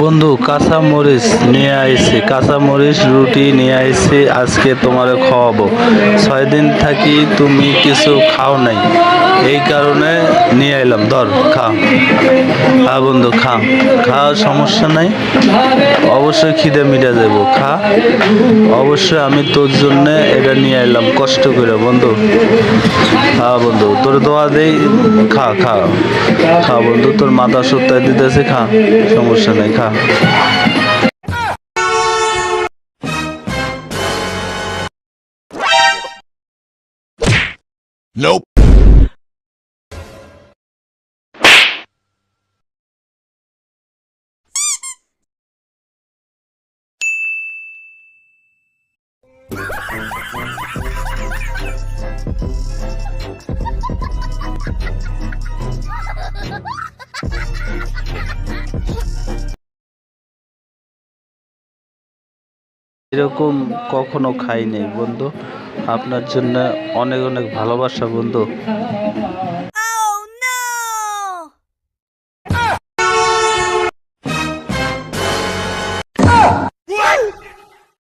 বন্ধু কাঁচা মরিচ নিয়ে আইছি, কাঁচা মরিচ রুটি নিয়ে আইছি, আজকে তোমারে খাওয়াবো। 6 দিন থাকি তুমি কিছু খাও নাই, এই কারণে নিয়ে এলাম। ধর খা। হ্যাঁ বন্ধু খা, খা, সমস্যা নাই। অবশ্যই খিদে মিটে যাব, খা। অবশ্যই আমি তোর জন্য এটা নিয়ে এলাম কষ্ট করে বন্ধু। হ্যাঁ বন্ধু, তোর দোয়া দেই, খা খা খা বন্ধু, তোর মাথা সত্যায় দিতেছে, খা, সমস্যা নাই, খা। Nope. এরকম কখনো খাই নাই বন্ধু। আপনার জন্য অনেক অনেক ভালোবাসা বন্ধু।